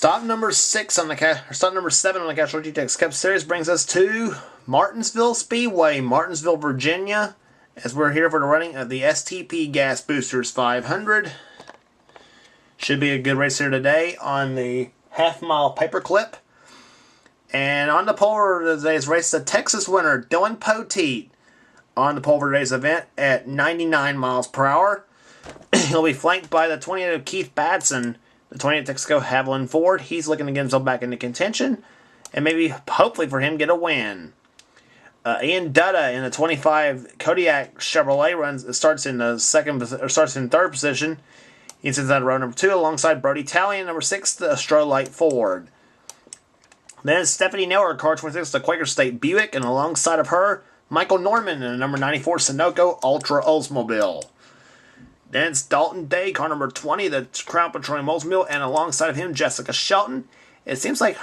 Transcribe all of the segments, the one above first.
Stop number 7 on the Castrol GTX Cup Series brings us to Martinsville Speedway, Martinsville, Virginia, as we're here for the running of the STP Gas Boosters 500. Should be a good race here today on the half-mile paperclip. And on the pole for today's race, the Texas winner, Dylan Poteet, on the pole for today's event at 99 miles per hour. He'll be flanked by the 28 of Keith Batson, the 28 Texaco Haviland Ford. He's looking to get himself back into contention, and maybe, hopefully for him, get a win. Ian Dutta in the 25 Kodiak Chevrolet starts in third position. He sits at row number 2 alongside Brody Talley in number 6, the Astrolite Ford. Then Stephanie Naylor, car 26, the Quaker State Buick, and alongside of her, Michael Norman in the number 94 Sunoco Ultra Oldsmobile. Then it's Dalton Day, car number 20, the Crown Petroleum Oldsmobile, and alongside of him, Jessica Shelton. It seems like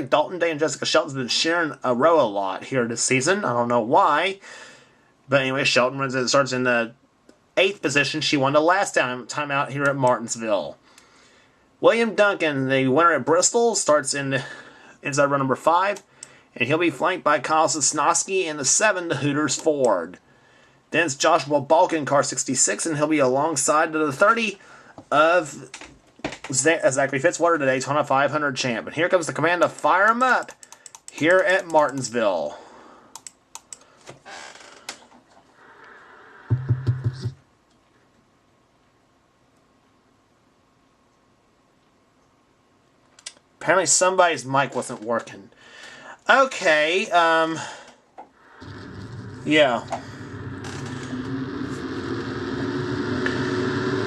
Dalton Day and Jessica Shelton's been sharing a row a lot here this season. I don't know why, but anyway, Shelton starts in the 8th position. She won the last time out here at Martinsville. William Duncan, the winner at Bristol, starts inside row number 5, and he'll be flanked by Kyle Sosnowski in the 7, the Hooters Ford. Then it's Joshua Balkin, car 66, and he'll be alongside the 30 of Zachary Fitzwater, the Daytona 500 champ. And here comes the command to fire him up here at Martinsville. Apparently somebody's mic wasn't working. Okay, yeah.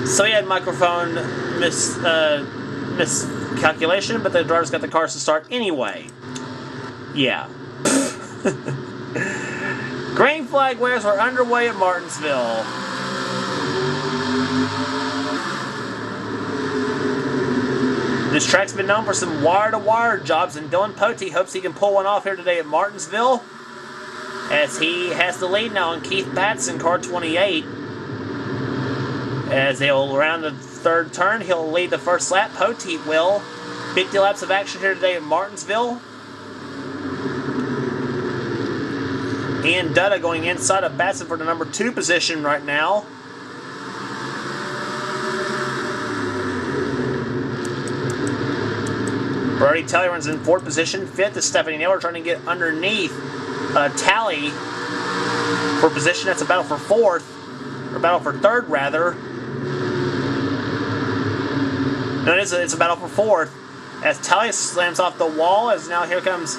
So he had microphone miscalculation, but the driver's got the cars to start anyway. Yeah. Green flag wears are underway at Martinsville. This track's been known for some wire-to-wire jobs, and Dylan Poteet hopes he can pull one off here today at Martinsville, as he has the lead now on Keith Batson, car 28. As they'll around the 3rd turn, he'll lead the first lap. Poteet will. 50 laps of action here today at Martinsville. Ian Dutta going inside of Batson for the number 2 position right now. Brody Talley runs in 4th position. 5th is Stephanie Naylor trying to get underneath Talley for position. That's a battle for 4th, or battle for 3rd rather. No, it's a battle for 4th. As Talley slams off the wall, as now here comes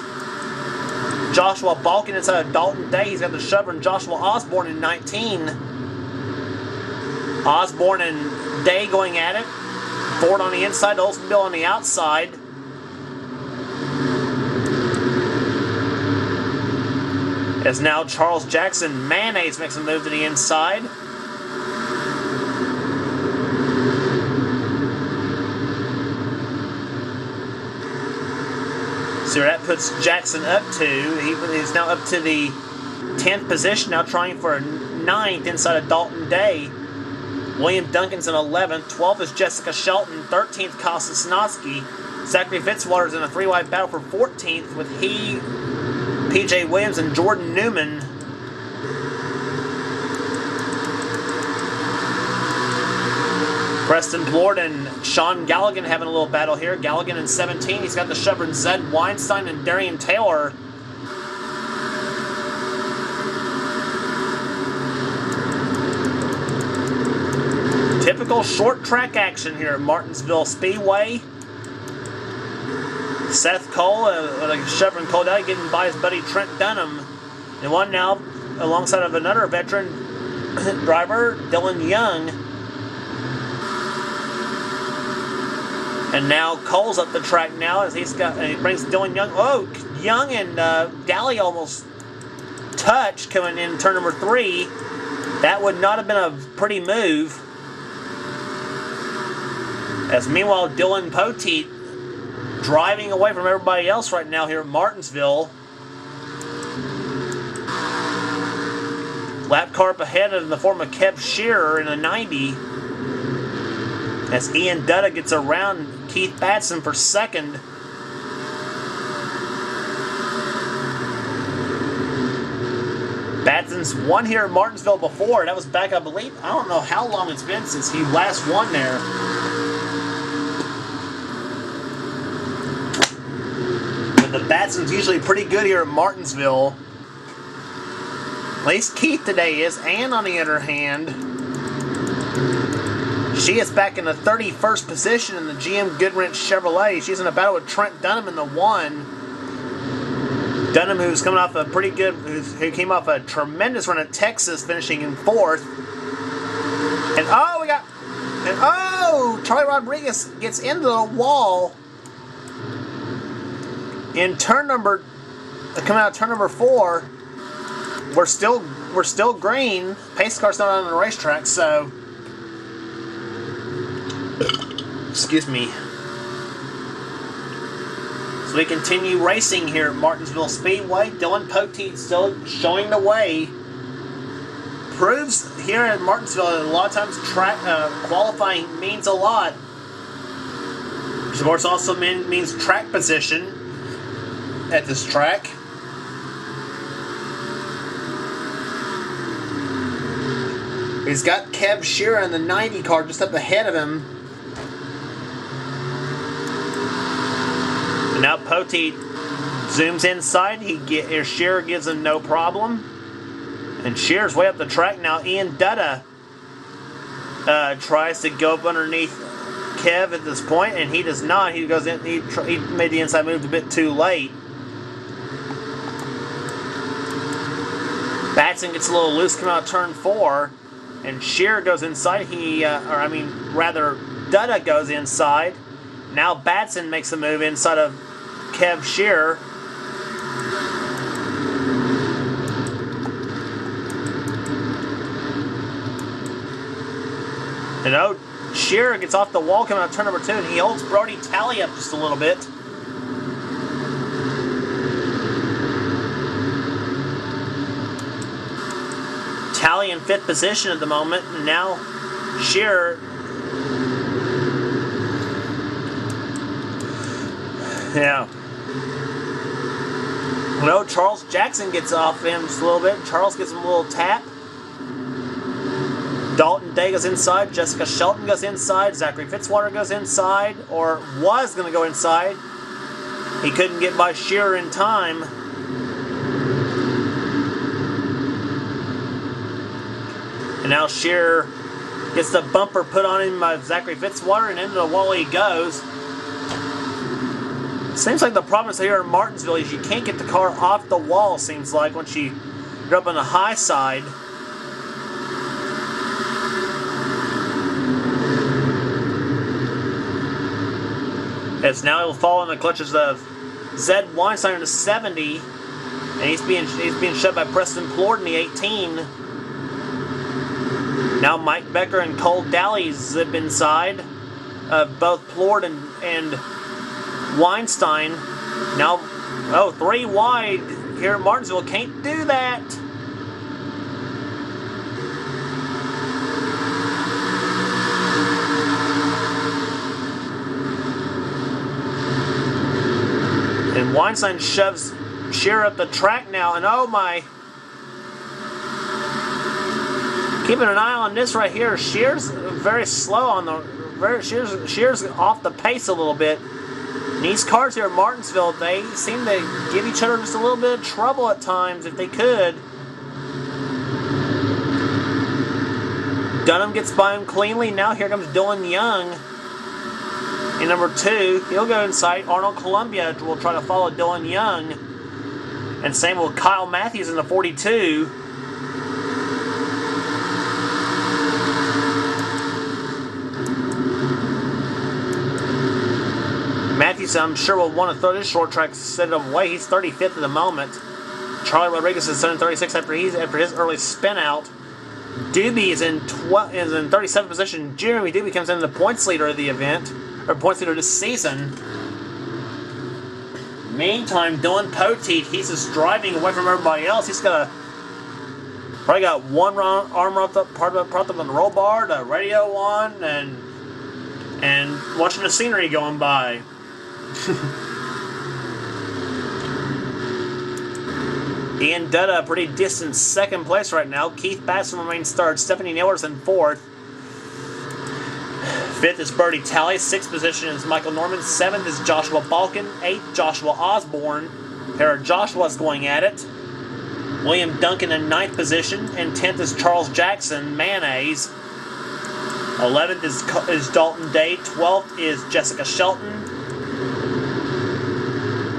Joshua Balkin inside of Dalton Day. He's got the shover and Joshua Osborne in 19. Osborne and Day going at it. Ford on the inside, Oldsmobile on the outside. As now Charles Jackson Mayonnaise makes a move to the inside. See where that puts Jackson up to. He's now up to the 10th position, now trying for a 9th inside of Dalton Day. William Duncan's in 11th. 12th is Jessica Shelton. 13th, Kyle Sosnowski. Zachary Fitzwater's in a 3-wide battle for 14th with P.J. Williams and Jordan Newman. Preston Blord and Sean Galligan having a little battle here. Galligan in 17. He's got the shover Zed Weinstein and Darian Taylor. Typical short track action here at Martinsville Speedway. Seth Cole, Chevron Cole Daly getting by his buddy Trent Dunham. And one now alongside of another veteran driver, Dylan Young. And now Cole's up the track now as he brings Dylan Young. Oh, Young and Daly almost touched coming in turn number 3. That would not have been a pretty move. As meanwhile, Dylan Poteet driving away from everybody else right now here at Martinsville. Lap car up ahead in the form of Kev Shearer in a 90. As Ian Dutta gets around Keith Batson for second. Batson's won here at Martinsville before. That was back, I believe, I don't know how long it's been since he last won there. But the Batson's usually pretty good here at Martinsville. At least Keith today is. Ann, on the other hand, she is back in the 31st position in the GM Goodwrench Chevrolet. She's in a battle with Trent Dunham in the 1. Dunham, who's coming off a pretty good, who came off a tremendous run at Texas, finishing in 4th. And Charlie Rodriguez gets into the wall in coming out of turn number 4. We're still green. Pace car's not on the racetrack, so excuse me. So we continue racing here at Martinsville Speedway. Dylan Poteet still showing the way. Proves here at Martinsville that a lot of times qualifying means a lot. Of course, also means track position at this track. He's got Kev Shearer in the 90 car just up ahead of him. And now Poteet zooms inside. Shearer gives him no problem. And Shearer's way up the track now. Ian Dutta tries to go up underneath Kev at this point, and he does not. He goes in. He made the inside move a bit too late. Batson gets a little loose coming out of turn 4, and Shearer goes inside. Dutta goes inside. Now Batson makes a move inside of Kev Shearer. And Shearer gets off the wall coming out of turn number 2, and he holds Brody Talley up just a little bit. Talley in 5th position at the moment, and now Shearer. Yeah. No, Charles Jackson gets off him just a little bit. Charles gives him a little tap. Dalton Day goes inside. Jessica Shelton goes inside. Zachary Fitzwater goes inside, or was going to go inside. He couldn't get by Shearer in time. And now Shearer gets the bumper put on him by Zachary Fitzwater, and into the wall he goes. Seems like the problem is here in Martinsville is you can't get the car off the wall, seems like, once you're up on the high side. As now he'll fall in the clutches of Zed Weinstein in the 70, and he's being shoved by Preston Plord in the 18. Now Mike Becker and Cole Daly zip inside of both Plord and Weinstein. Now, 3 wide here at Martinsville. Can't do that. And Weinstein shoves Shearer up the track now, and oh my. Keeping an eye on this right here. Shearer's very slow on the. Shearer's off the pace a little bit. And these cars here at Martinsville, they seem to give each other just a little bit of trouble at times if they could. Dunham gets by him cleanly. Now here comes Dylan Young in number 2. He'll go inside. Arnold Columbia will try to follow Dylan Young. And same with Kyle Matthews in the 42. Matthews, I'm sure, will want to throw this short track set away. He's 35th at the moment. Charlie Rodriguez is in 36th after his early spin out. Doobie is in 37th position. Jeremy Doobie comes in the points leader of the event, or points leader this season. Meantime, Dylan Poteet, he's just driving away from everybody else. He's probably got one arm propped up on the roll bar, the radio on, and and watching the scenery going by. Ian Dutta, pretty distant second place right now. Keith Batson remains third. Stephanie Naylor's in fourth. Fifth is Birdie Talley. Sixth position is Michael Norman. Seventh is Joshua Balkin. Eighth, Joshua Osborne. Pair of Joshua's going at it. William Duncan in ninth position. And 10th is Charles Jackson, Mayonnaise. 11th is Dalton Day. 12th is Jessica Shelton.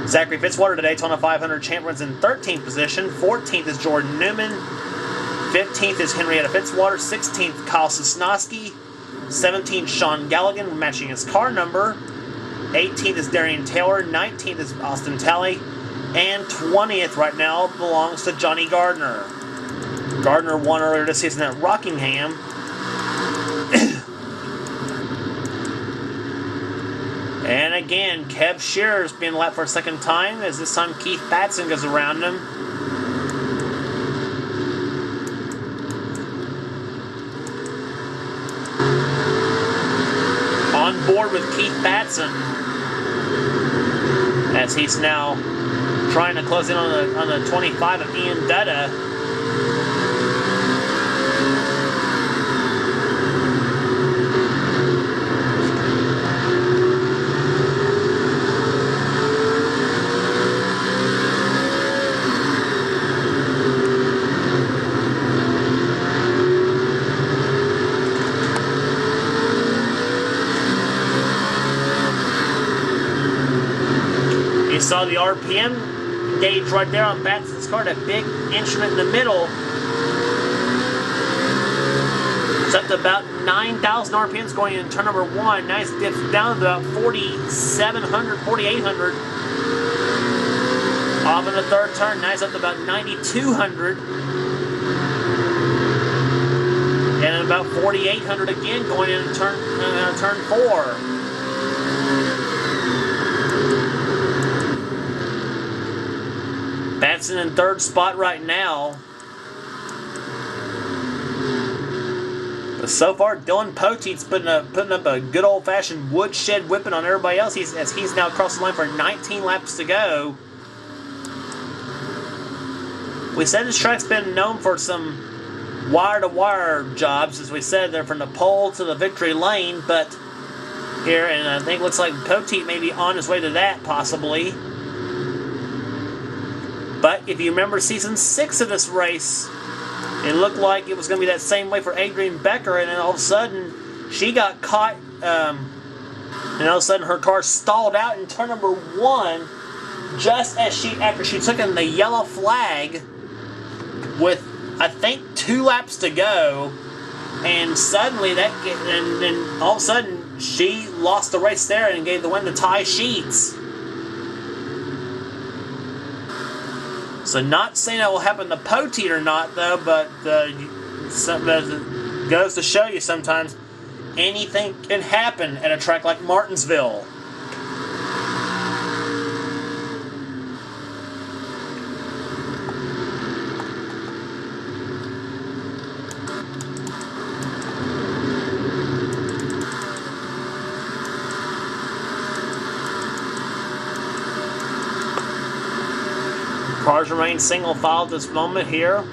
Zachary Fitzwater, the Daytona 500 champ, runs in 13th position. 14th is Jordan Newman. 15th is Henrietta Fitzwater. 16th, Kyle Sosnowski. 17th, Sean Galligan, matching his car number. 18th is Darian Taylor. 19th is Austin Talley. And 20th right now belongs to Johnny Gardner. Gardner won earlier this season at Rockingham. And again, Kev Shearer's being lapped for a second time, as this time Keith Batson goes around him. On board with Keith Batson, as he's now trying to close in on the 25 of Ian Dutta. You saw the RPM gauge right there on Batson's car, that big instrument in the middle. It's up to about 9,000 RPMs going in turn number 1. Nice dips down to about 4,700, 4,800. Off in the third turn, nice up to about 9,200. And then about 4,800 again going in turn 4. Batson in third spot right now. But so far, Dylan Poteet's putting up a good old-fashioned woodshed whipping on everybody else. As he's now across the line for 19 laps to go. We said this track's been known for some wire-to-wire jobs, as we said, they're from the pole to the victory lane. But here, and I think it looks like Poteet may be on his way to that, possibly. But if you remember season 6 of this race, it looked like it was going to be that same way for Adrienne Becker, and then all of a sudden she got caught, and all of a sudden her car stalled out in turn number 1, just as after she took in the yellow flag with, I think, 2 laps to go, and suddenly and all of a sudden she lost the race there and gave the win to Ty Sheets. So not saying that will happen to Poteet or not, though, but it goes to show you sometimes anything can happen at a track like Martinsville. Cars remain single file at this moment here.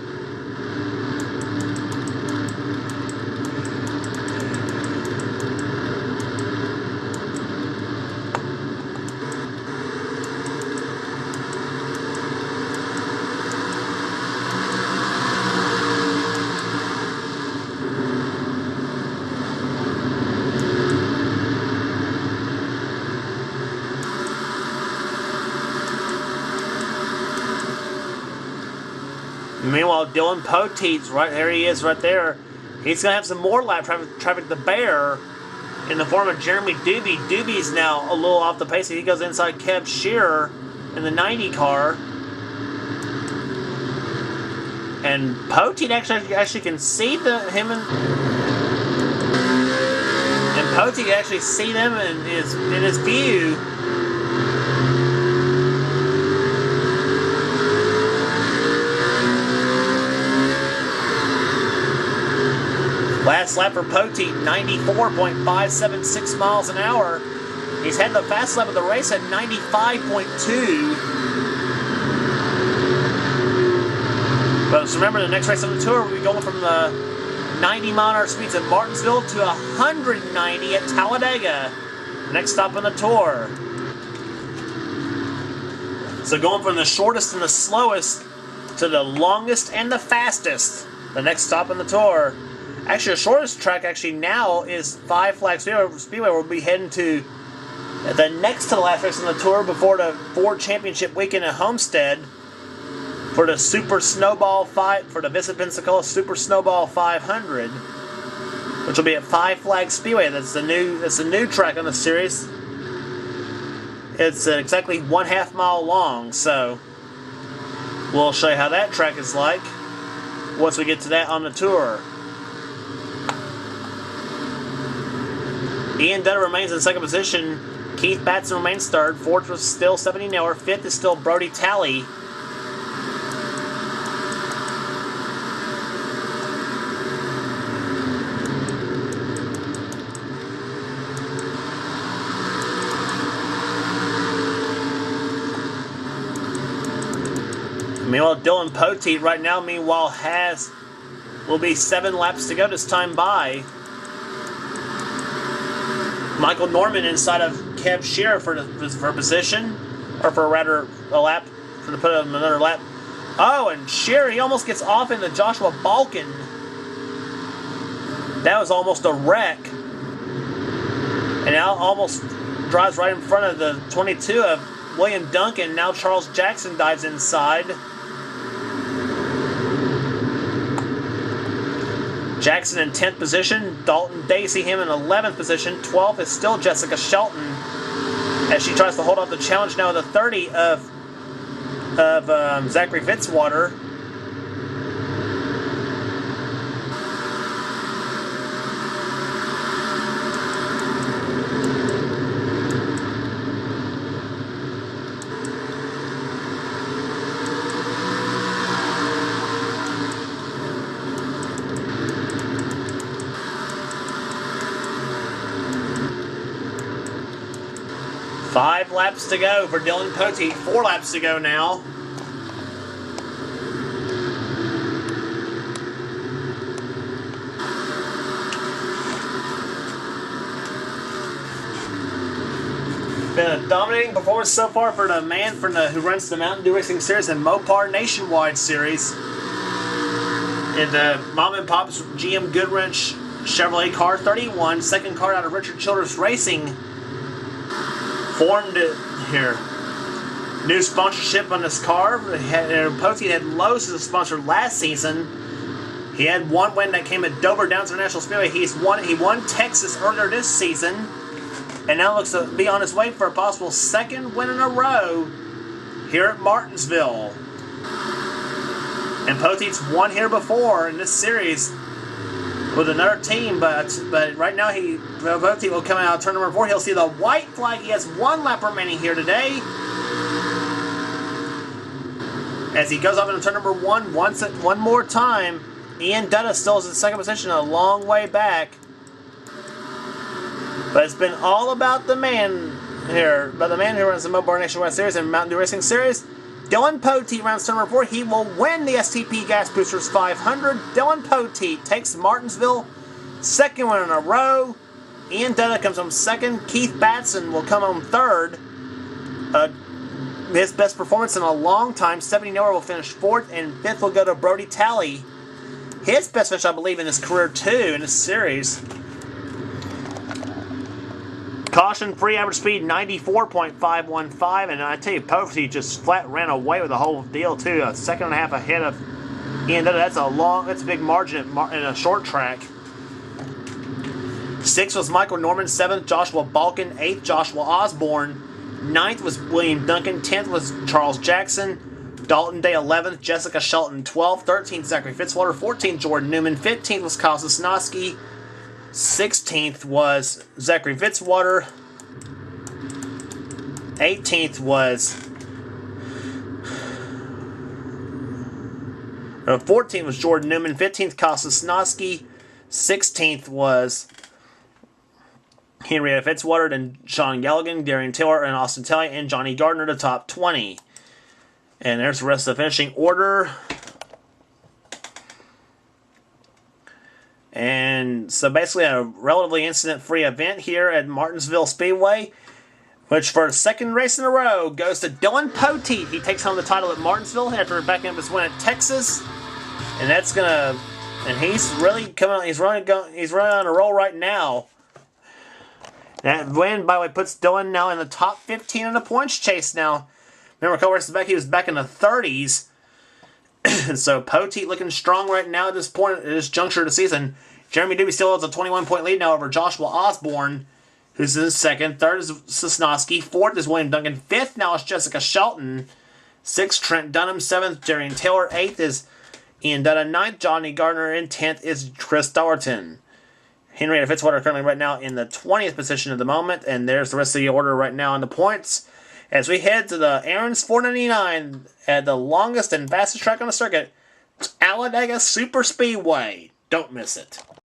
Meanwhile, Dylan Poteet's right there. He is right there. He's going to have some more lap traffic to bear in the form of Jeremy Doobie. Doobie's now a little off the pace. He goes inside Kev Shearer in the 90 car. And Poteet actually can see him and Poteet can actually see them in his view. Last lap for Poteet, 94.576 miles an hour. He's had the fastest lap of the race at 95.2. But remember, the next race on the tour, we'll be going from the 90-mile-an-hour speeds at Martinsville to 190 at Talladega. Next stop on the tour. So going from the shortest and the slowest to the longest and the fastest. The next stop on the tour. Actually, the shortest track now is Five Flag Speedway. We'll be heading to the next to the last race on the tour before the Ford Championship weekend at Homestead for the Super Snowball 5 for the Visit Pensacola Super Snowball 500, which will be at Five Flag Speedway. That's the new track on the series. It's exactly 1/2 mile long, so we'll show you how that track is like once we get to that on the tour. Ian Dunner remains in second position. Keith Batson remains third. Fourth was still 70 Naylor. Fifth is still Brody Talley. Meanwhile, Dylan Poteet right now, will be 7 laps to go this time by. Michael Norman inside of Kev Shearer for position, or for rather a lap, to put him another lap. Oh, and Shearer, he almost gets off into Joshua Balkin. That was almost a wreck. And now almost drives right in front of the 22 of William Duncan. Now Charles Jackson dives inside. Jackson in 10th position. Dalton Dacey, him in 11th position. 12th is still Jessica Shelton as she tries to hold off the challenge now with the 30 of Zachary Fitzwater. Five laps to go for Dylan Poteet. 4 laps to go now. Been a dominating performance so far for the man who runs the Mountain Dew Racing Series and Mopar Nationwide Series. In the Mom and Pop's GM Goodwrench Chevrolet car 31, second car out of Richard Childress Racing. Formed here. New sponsorship on this car. Poteet had Lowe's as a sponsor last season. He had one win that came at Dover Downs International Speedway. He won Texas earlier this season, and now looks to be on his way for a possible second win in a row here at Martinsville. And Poteet's won here before in this series with another team, but right now Poteet will come out of turn number 4. He'll see the white flag. He has 1 lap remaining here today. As he goes off into turn number 1 one more time. Ian Dunna still is in second position, a long way back. But it's been all about the man here, who runs the Mopar Nationwide Series and Mountain Dew Racing Series. Dylan Poteet rounds turn number 4. He will win the STP Gas Boosters 500. Dylan Poteet takes Martinsville, second win in a row. Ian Dunna comes home second. Keith Batson will come home third. His best performance in a long time. 70 Naylor will finish 4th, and 5th will go to Brody Talley. His best finish, I believe, in his career too, in this series. Caution-free average speed 94.515, and I tell you, Poteet just flat ran away with the whole deal too. A second and a half ahead of Ian Dunna. That's a big margin in a short track. 6th was Michael Norman. 7th, Joshua Balkin. 8th, Joshua Osborne. 9th was William Duncan. 10th was Charles Jackson. Dalton Day 11th, Jessica Shelton 12th. 13th, Zachary Fitzwater. 14th, Jordan Newman. 15th was Kyle Sosnowski. 16th was Zachary Fitzwater. 18th was 14th was Jordan Newman. 15th, Kyle Sosnowski. 16th was Henrietta Fitzwater, and Sean Galligan, Darian Taylor, and Austin Talley, and Johnny Gardner, the top 20. And there's the rest of the finishing order. And so basically a relatively incident-free event here at Martinsville Speedway, which for the second race in a row goes to Dylan Poteet. He takes home the title at Martinsville after backing up his win at Texas. And that's gonna, and he's really coming. He's running on a roll right now. That win, by the way, puts Dylan now in the top 15 in the points chase now. Remember, a couple races back, he was back in the 30s. And so Poteet looking strong right now at this point, at this juncture of the season. Jeremy Doobie still holds a 21-point lead now over Joshua Osborne, who's in second. Third is Sosnowski. Fourth is William Duncan. Fifth now is Jessica Shelton. Sixth, Trent Dunham. Seventh, Darian Taylor. Eighth is Ian Dunham. Ninth, Johnny Gardner. And 10th is Chris Dollerton. Henrietta Fitzwater currently right now in the 20th position at the moment. And there's the rest of the order right now on the points. As we head to the Aaron's 499 at the longest and fastest track on the circuit, Talladega Super Speedway. Don't miss it.